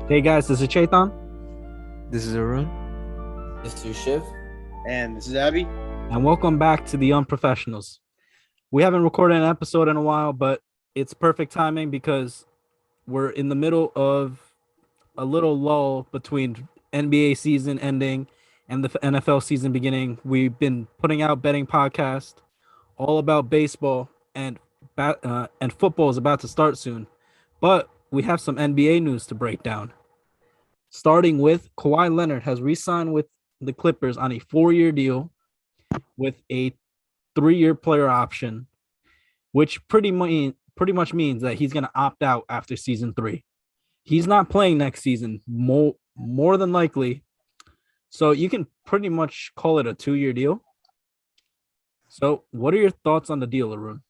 Hey guys, this is Chetan, This is Arun. This is Shiv. And this is Abby. and welcome back to the Unprofessionals. We haven't recorded an episode in a while, but it's perfect timing because we're in the middle of a little lull between NBA season ending and the NFL season beginning. We've been putting out betting podcast all about baseball, and football is about to start soon. But we have some NBA news to break down. Starting with Kawhi Leonard has re-signed with the Clippers on a 4-year deal with a 3-year player option, which pretty much means that he's going to opt out after season 3. He's not playing next season, more than likely. So you can pretty much call it a 2-year deal. So what are your thoughts on the deal, Arun?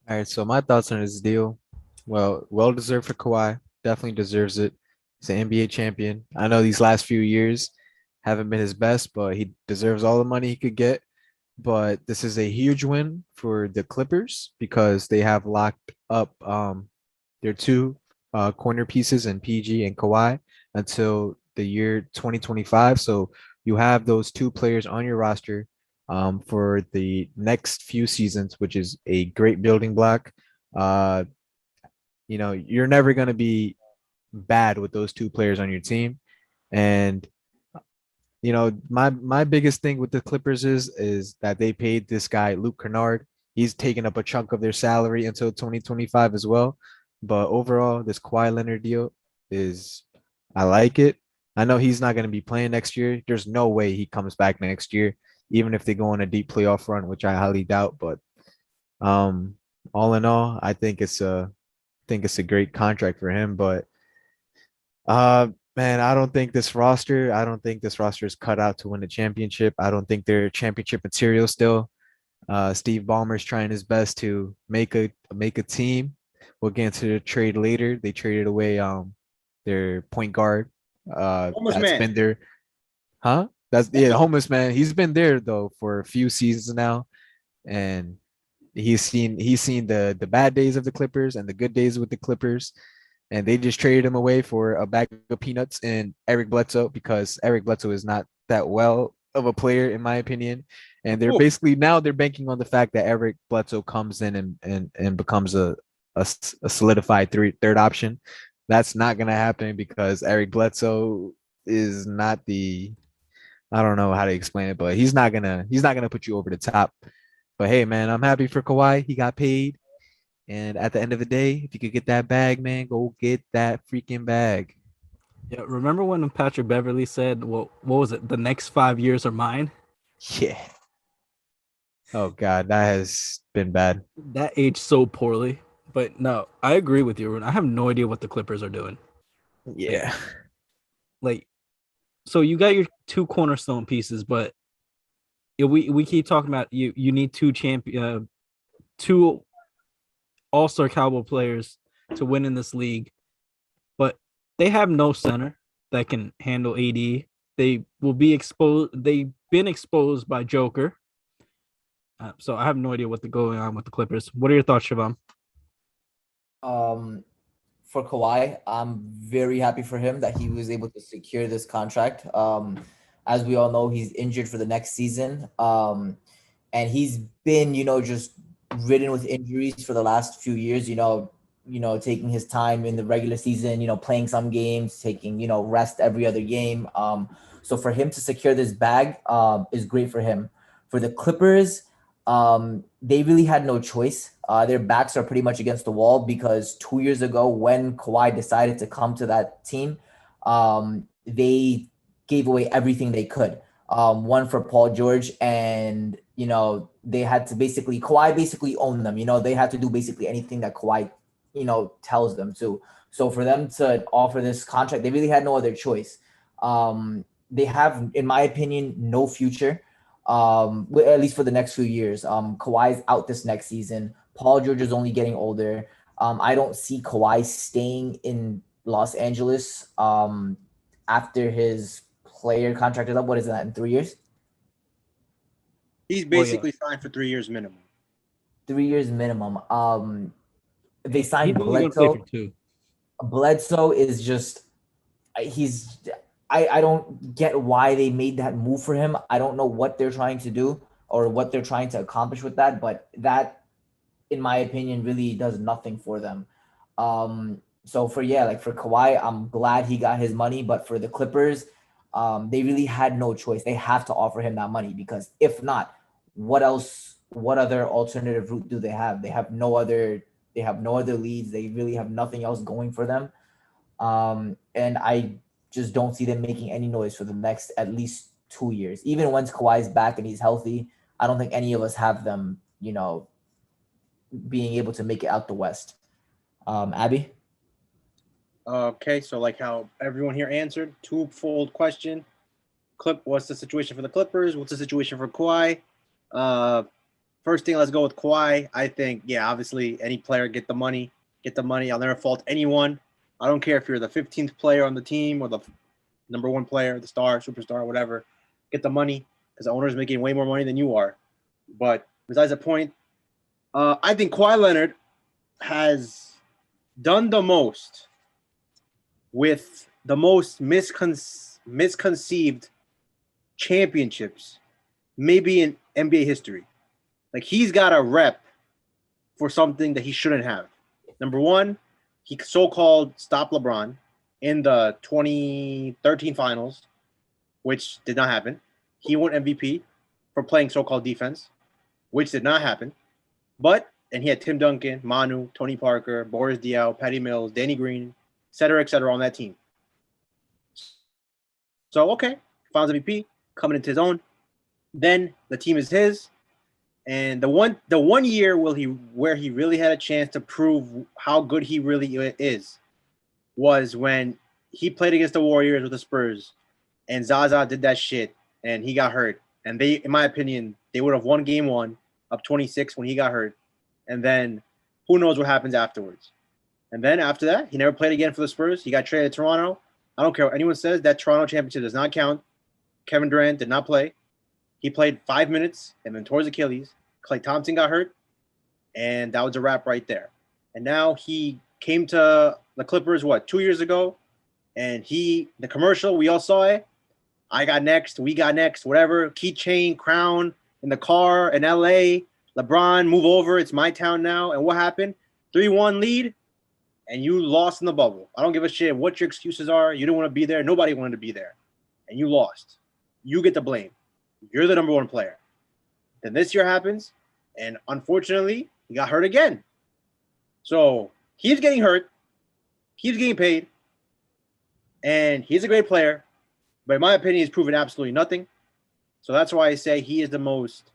All right, so my thoughts on this deal. Well deserved for Kawhi. Definitely deserves it. He's an NBA champion. I know these last few years haven't been his best, but he deserves all the money he could get. But this is a huge win for the Clippers because they have locked up their two corner pieces in PG and Kawhi until the year 2025. So you have those two players on your roster for the next few seasons, which is a great building block. Uh, you're never going to be bad with those two players on your team. And my biggest thing with the Clippers is that they paid this guy Luke Kennard. He's taken up a chunk of their salary until 2025 as well. But overall, this Kawhi Leonard deal is I like it. I know he's not going to be playing next year. There's no way he comes back next year, even if they go on a deep playoff run, which I highly doubt. But um, all in all, I think it's a great contract for him. But man, I don't think this roster is cut out to win the championship. I don't think they're championship material still. Steve Ballmer's trying his best to make a team. We'll get into the trade later. They traded away their point guard. Homeless That's man. been there. Huh? The homeless man. He's been there though for a few seasons now, and he's seen the bad days of the Clippers and the good days with the Clippers, and they just traded him away for a bag of peanuts and Eric Bledsoe because Eric Bledsoe is not that well of a player in my opinion, and they're Ooh. basically now they're banking on the fact that Eric Bledsoe comes in and becomes a solidified third option. That's not gonna happen because Eric Bledsoe is not the I don't know how to explain it, but he's not gonna put you over the top. But hey, man, I'm happy for Kawhi. He got paid. And at the end of the day, if you could get that bag, man, go get that freaking bag. Yeah, remember when Patrick Beverly said, "Well, what was it? The next 5 years are mine." Yeah. Oh God, that has been bad. That aged so poorly. But no, I agree with you, Arun. I have no idea what the Clippers are doing. Yeah. Like, so you got your two cornerstone pieces, but we keep talking about you need two all-star caliber players to win in this league, but they have no center that can handle AD. They will be exposed. They've been exposed by Joker. So I have no idea what's going on with the Clippers. What are your thoughts, Shivam? Um, for Kawhi, I'm very happy for him that he was able to secure this contract. As we all know, he's injured for the next season. And he's been, just ridden with injuries for the last few years, taking his time in the regular season, playing some games, taking, rest every other game. So for him to secure this bag is great for him. For the Clippers, they really had no choice. Their backs are pretty much against the wall because 2 years ago, when Kawhi decided to come to that team, they gave away everything they could. One for Paul George, and they had to Kawhi basically owned them. They had to do basically anything that Kawhi, tells them to. So for them to offer this contract, they really had no other choice. They have, in my opinion, no future. At least for the next few years. Kawhi's out this next season. Paul George is only getting older. I don't see Kawhi staying in Los Angeles after his player contract is up. What is that, in 3 years? He's basically signed for 3 years minimum. 3 years minimum. They signed He's only going to play for Bledsoe. 2. Bledsoe is just he's I don't get why they made that move for him. I don't know what they're trying to do or what they're trying to accomplish with that, but that, in my opinion, really does nothing for them. So like for Kawhi, I'm glad he got his money, but for the Clippers, they really had no choice. They have to offer him that money because if not, what else? What other alternative route do they have? They have no other. They have no other leads. They really have nothing else going for them. And I just don't see them making any noise for the next at least 2 years. Even once Kawhi's back and he's healthy, I don't think any of us have them, being able to make it out the West. Abby? Okay, so like how everyone here answered, twofold question. What's the situation for the Clippers? What's the situation for Kawhi? First thing, let's go with Kawhi. I think, obviously any player get the money. I'll never fault anyone. I don't care if you're the 15th player on the team or the number one player, the star, superstar, whatever. Get the money because the owner is making way more money than you are. But besides the point, I think Kawhi Leonard has done the most with the most misconceived championships maybe in NBA history. Like, he's got a rep for something that he shouldn't have. Number one, he so-called stopped LeBron in the 2013 finals, which did not happen. He won MVP for playing so-called defense, which did not happen. And he had Tim Duncan, Manu, Tony Parker, Boris Diaw, Patty Mills, Danny Green, et cetera, on that team. So, okay, finals MVP, coming into his own. Then the team is his. And the one year where he really had a chance to prove how good he really is was when he played against the Warriors with the Spurs, and Zaza did that shit, and he got hurt. And they, in my opinion, they would have won game one up 26 when he got hurt. And then who knows what happens afterwards. And then after that, he never played again for the Spurs. He got traded to Toronto. I don't care what anyone says, that Toronto championship does not count. Kevin Durant did not play. He played 5 minutes and then tore his Achilles. Klay Thompson got hurt, and that was a wrap right there. And now he came to the Clippers, 2 years ago? And the commercial, we all saw it. I got next, we got next, whatever. Keychain, crown, in the car in LA. LeBron, move over. It's my town now. And what happened? 3-1 lead, and you lost in the bubble. I don't give a shit what your excuses are. You didn't want to be there. Nobody wanted to be there. And you lost. You get the blame. You're the number one player. Then this year happens, and unfortunately, he got hurt again. So he's getting hurt. He's getting paid. And he's a great player. But in my opinion, he's proven absolutely nothing. So that's why I say he is the most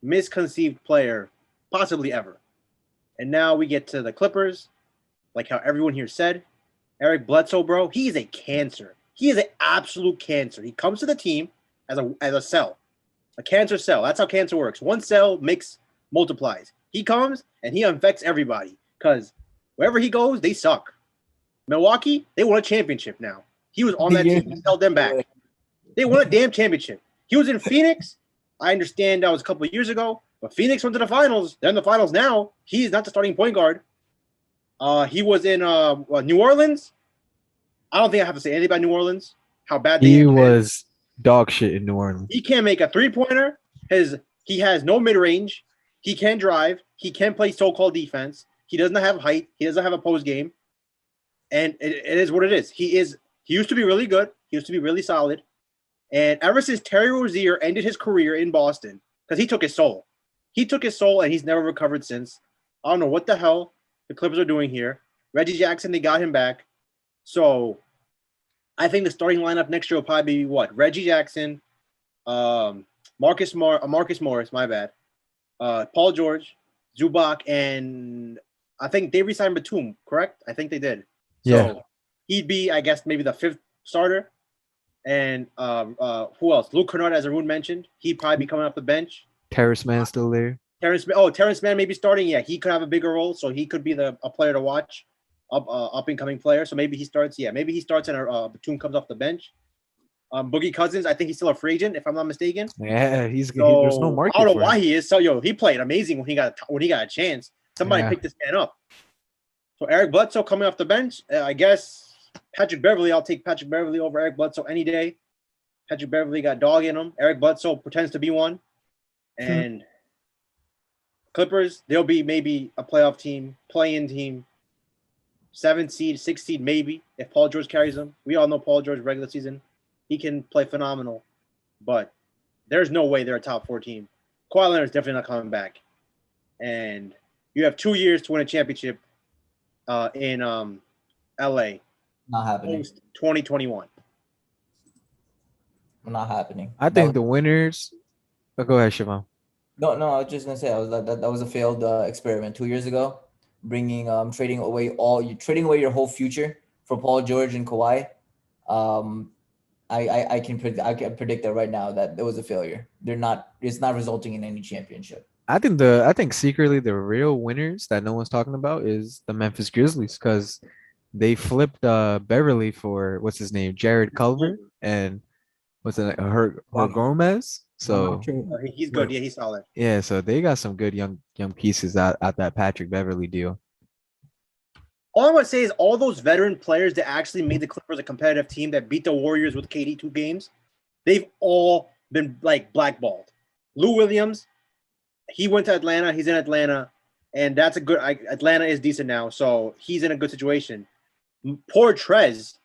misconceived player possibly ever. And now we get to the Clippers, like how everyone here said. Eric Bledsoe, bro, he is a cancer. He is an absolute cancer. He comes to the team as a cell, a cancer cell. That's how cancer works. One cell multiplies. He comes and he infects everybody because wherever he goes, they suck. Milwaukee, they won a championship now. He was on that team. He held them back. They won a damn championship. He was in Phoenix. I understand that was a couple of years ago, but Phoenix went to the finals. They're in the finals now. He's not the starting point guard. He was in New Orleans. I don't think I have to say anything about New Orleans. How bad he was dog shit in New Orleans. He can't make a three-pointer. He has no mid-range. He can't drive. He can't play so-called defense. He doesn't have height. He doesn't have a post game. And it is what it is. He used to be really good. He used to be really solid. And ever since Terry Rozier ended his career in Boston, because he took his soul. He took his soul, and he's never recovered since. I don't know what the hell the Clippers are doing here. Reggie Jackson, they got him back. So I think the starting lineup next year will probably be what? Reggie Jackson, Marcus Morris, my bad, Paul George, Zubac, and I think they re-signed Batum, correct? I think they did. Yeah. So he'd be, I guess, maybe the fifth starter. And who else? Luke Kennard, as Arun mentioned, he'd probably be coming off the bench. Terrence Mann still there. Terrence Mann may be starting. Yeah, he could have a bigger role, so he could be a player to watch, up and coming player. So maybe he starts. Yeah, maybe he starts and Batum comes off the bench. Boogie Cousins, I think he's still a free agent, if I'm not mistaken. Yeah, there's no market. I don't know why he is. So he played amazing when he got a chance. Somebody picked this man up. So Eric Bledsoe coming off the bench. I guess Patrick Beverly. I'll take Patrick Beverly over Eric Bledsoe any day. Patrick Beverly got dog in him. Eric Bledsoe pretends to be one. And Clippers, they'll be maybe a playoff team, play-in team, 7 seed, 6 seed maybe if Paul George carries them. We all know Paul George regular season. He can play phenomenal. But there's no way they're a top 4 team. Kawhi Leonard's definitely not coming back. And you have 2 years to win a championship in LA. Not happening. Post 2021. Not happening. I think the winners. Oh, go ahead, Siobhan. No, I was just gonna say that was a failed experiment 2 years ago, bringing trading away your whole future for Paul George and Kawhi. I can predict that right now that it was a failure. It's not resulting in any championship. I think secretly the real winners that no one's talking about is the Memphis Grizzlies because they flipped Beverly for what's his name, Jared Culver, and what's it, her Gomez. So he's good. Yeah, he's solid. yeah, so they got some good young pieces out that Patrick Beverly deal. All I want to say is all those veteran players that actually made the Clippers a competitive team that beat the Warriors with KD 2 games, they've all been like blackballed. Lou Williams, he went to Atlanta. He's in Atlanta, and that's a good. Atlanta is decent now, so he's in a good situation. Poor Trez,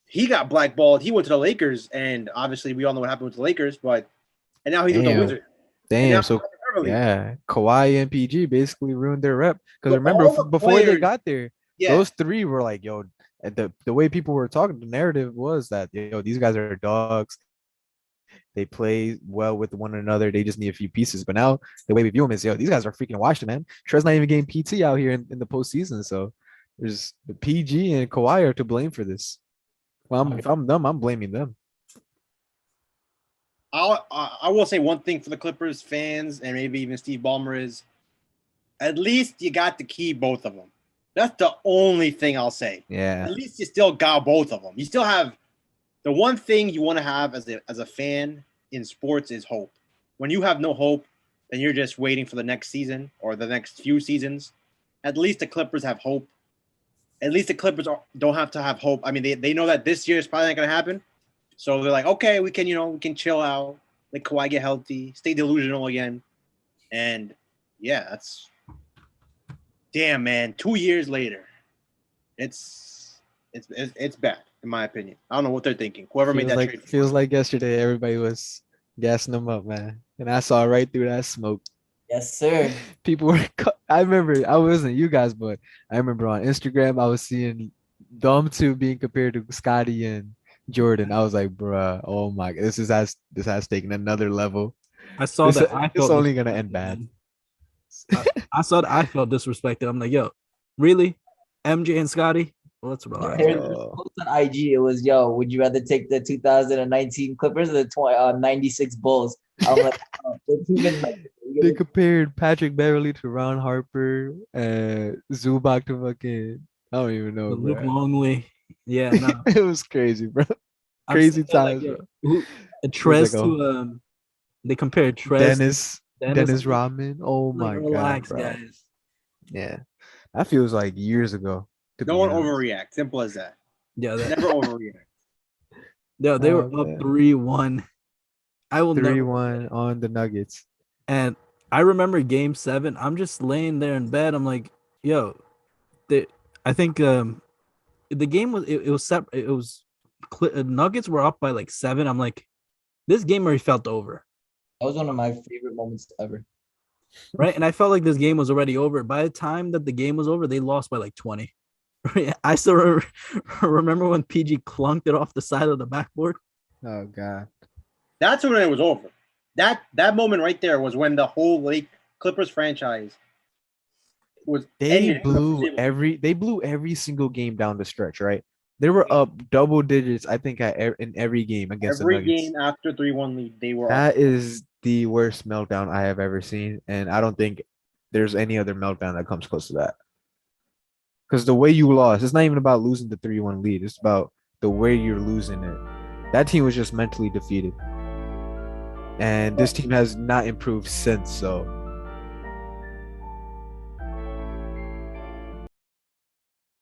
he got blackballed. He went to the Lakers, and obviously we all know what happened with the Lakers, and now he's with the Wizards. Damn, so yeah, Kawhi and PG basically ruined their rep because remember before they got there, those three were like, yo, the way people were talking, the narrative was that these guys are dogs. They play well with one another. They just need a few pieces. But now the way we view them is, these guys are freaking washed, man. Trez not even getting PT out here in the postseason. So there's the PG and Kawhi are to blame for this. Well, if I'm them, I'm blaming them. I will say one thing for the Clippers fans and maybe even Steve Ballmer is at least you got to keep both of them. That's the only thing I'll say. Yeah. At least you still got both of them. You still have the one thing you want to have as a fan in sports is hope. When you have no hope, then you're just waiting for the next season or the next few seasons. At least the Clippers have hope. At least the Clippers don't have to have hope. I mean, they know that this year is probably not going to happen. So they're like, okay, we can chill out, let Kawhi get healthy, stay delusional again. And yeah, that's damn, man. 2 years later, it's bad in my opinion. I don't know what they're thinking. Whoever made that trade feels like yesterday, everybody was gassing them up, man. And I saw right through that smoke. Yes, sir. People were. I remember. I wasn't you guys, but I remember on Instagram I was seeing them two being compared to Scotty and Jordan. I was like, bruh, oh my god, this has taken another level. I saw that. It's only gonna end bad. I saw that. I felt disrespected. I'm like, yo, really, MJ and Scotty? Well, let's relax. Post on IG, it was, yo, would you rather take the 2019 Clippers or the 96 Bulls? I'm like, they compared Patrick Beverly to Ron Harper, Zubac to fucking I don't even know. Luke Longley. Yeah, no. It was crazy, bro. Crazy times. Like, Trez to they compared Trez Dennis Rodman. Oh my god. Relax, bro. guys. Yeah. That feels like years ago. No one overreact. Simple as that. Yeah, never overreact. Yeah, they were up 3-1. I will 3-1 on the Nuggets. And I remember game 7. I'm just laying there in bed. I'm like, yo, I think the game was it was separate. It was Nuggets were up by like 7. I'm like, this game already felt over. That was one of my favorite moments ever. Right, and I felt like this game was already over. By the time that the game was over, they lost by like 20. I still remember when PG clunked it off the side of the backboard. Oh god, that's when it was over. That moment right there was when the whole Clippers franchise was. They blew every single game down the stretch. Right, they were up double digits. I think in every game against every the Nuggets. Game after 3-1 lead, they were. That is the worst meltdown I have ever seen, and I don't think there's any other meltdown that comes close to that. Because the way you lost, it's not even about losing the 3-1 lead. It's about the way you're losing it. That team was just mentally defeated. And this team has not improved since. So